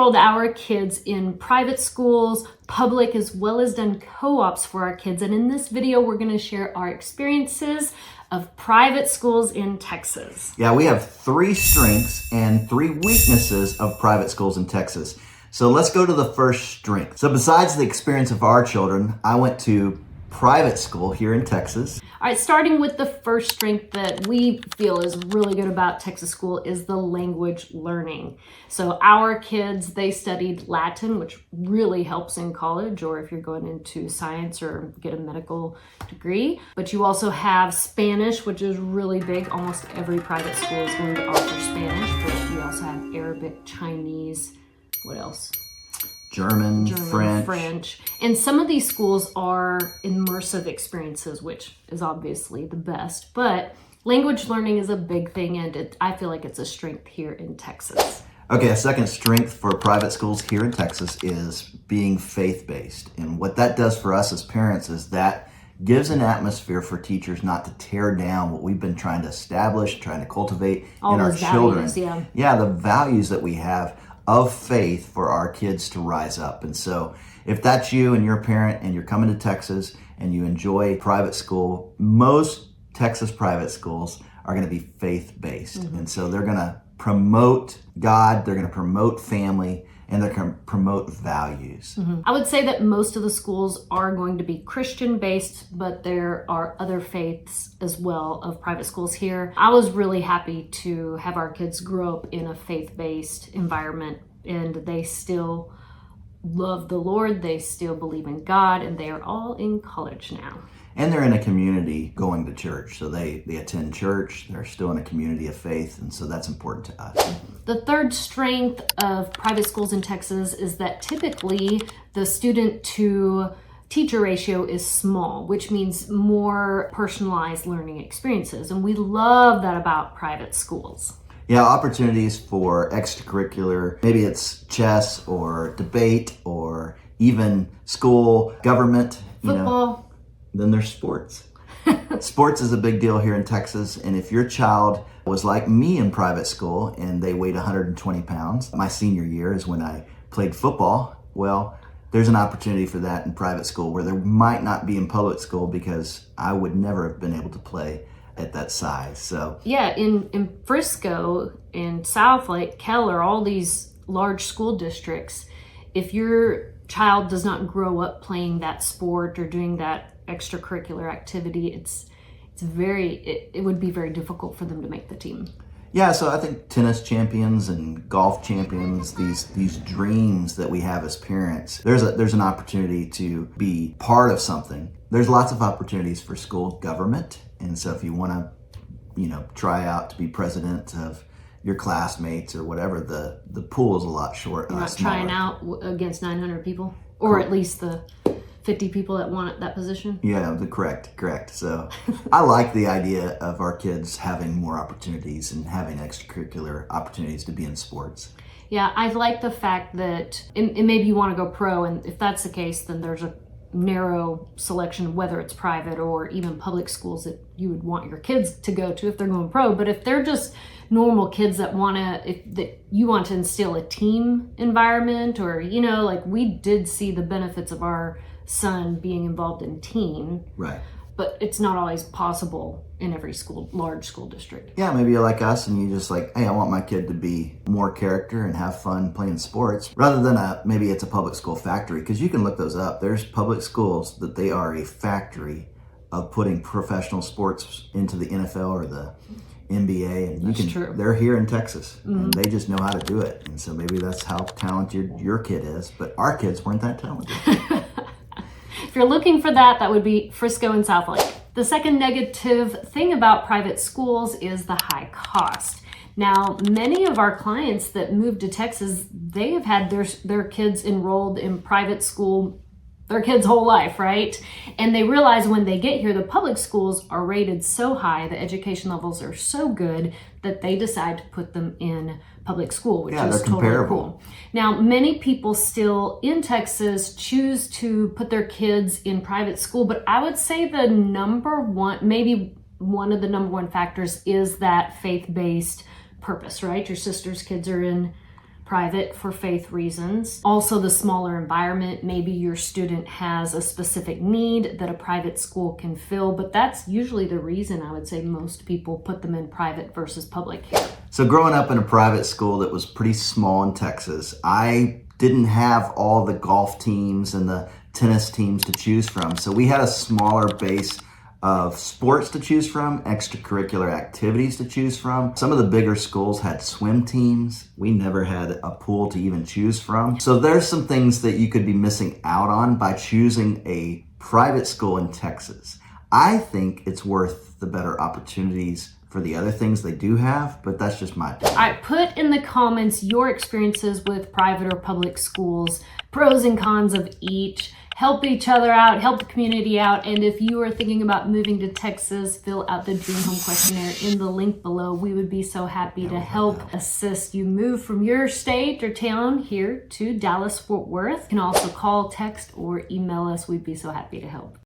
enrolled our kids in private schools, public, as well as done co-ops for our kids. And in this video, we're going to share our experiences of private schools in Texas. Yeah, we have 3 strengths and 3 weaknesses of private schools in Texas. So let's go to the first strength. So besides the experience of our children, I went to private school here in Texas. All right, starting with the first strength that we feel is really good about Texas school is the language learning. So our kids, they studied Latin, which really helps in college or if you're going into science or get a medical degree. But you also have Spanish, which is really big. Almost every private school is going to offer Spanish, but we also have Arabic, Chinese, what else? German, French. And some of these schools are immersive experiences, which is obviously the best. But language learning is a big thing, and I feel like it's a strength here in Texas. Okay, a second strength for private schools here in Texas is being faith-based. And what that does for us as parents is that gives an atmosphere for teachers not to tear down what we've been trying to establish, trying to cultivate in our children. Values, yeah, the values that we have of faith for our kids to rise up. And so if that's you and you're a parent and you're coming to Texas and you enjoy private school, most Texas private schools are going to be faith-based. And so they're going to promote God, they're going to promote family, and they're going to promote values. I would say that most of the schools are going to be Christian-based, but there are other faiths as well of private schools here. I was really happy to have our kids grow up in a faith-based environment, and they still love the Lord, they still believe in God, and they are all in college now. And they're in a community going to church. So they attend church, they're still in a community of faith, and so that's important to us. The third strength of private schools in Texas is that typically the student to teacher ratio is small, which means more personalized learning experiences. And we love that about private schools. Yeah, opportunities for extracurricular, maybe it's chess or debate or even school, government, Football. Then there's sports. Sports is a big deal here in Texas. And if your child was like me in private school and they weighed 120 pounds, my senior year is when I played football. Well, there's an opportunity for that in private school where there might not be in public school because I would never have been able to play at that size. So yeah, in Frisco, in Southlake, Keller, all these large school districts, if your child does not grow up playing that sport or doing that extracurricular activity, it would be very difficult for them to make the team. Yeah, so I think tennis champions and golf champions, these dreams that we have as parents, there's an opportunity to be part of something. There's lots of opportunities for school government, and so if you want to, try out to be president of your classmates or whatever, the pool is a lot shorter. You're not trying out against 900 people, or at least the 50 people that want that position? Yeah, correct. So I like the idea of our kids having more opportunities and having extracurricular opportunities to be in sports. Yeah, I like the fact that, and maybe you want to go pro, and if that's the case, then there's a narrow selection, whether it's private or even public schools that you would want your kids to go to if they're going pro. But if they're just normal kids that you want to instill a team environment, or like we did see the benefits of our son being involved in teen, right? But it's not always possible in every large school district. Yeah, maybe you're like us and you just like, hey, I want my kid to be more character and have fun playing sports, rather than maybe it's a public school factory, because you can look those up. There's public schools that they are a factory of putting professional sports into the NFL or the NBA, and true. They're here in Texas, and they just know how to do it. And so maybe that's how talented your kid is, but our kids weren't that talented. If you're looking for that would be Frisco and Southlake. The second negative thing about private schools is the high cost. Now, many of our clients that moved to Texas, they have had their kids enrolled in private school their kids' whole life, right? And they realize when they get here, the public schools are rated so high, the education levels are so good that they decide to put them in public school, which is totally cool. Now, many people still in Texas choose to put their kids in private school, but I would say the number one, maybe one of the number one factors is that faith-based purpose, right? Your sister's kids are in private for faith reasons. Also, the smaller environment, maybe your student has a specific need that a private school can fill, but that's usually the reason I would say most people put them in private versus public here. So growing up in a private school that was pretty small in Texas, I didn't have all the golf teams and the tennis teams to choose from. So we had a smaller base of sports to choose from, extracurricular activities to choose from. Some of the bigger schools had swim teams. We never had a pool to even choose from. So there's some things that you could be missing out on by choosing a private school in Texas. I think it's worth the better opportunities for the other things they do have, but that's just my opinion. All right, put in the comments your experiences with private or public schools, pros and cons of each. Help each other out, help the community out, and if you are thinking about moving to Texas, fill out the Dream Home Questionnaire in the link below. We would be so happy to help assist you move from your state or town here to Dallas-Fort Worth. You can also call, text, or email us. We'd be so happy to help.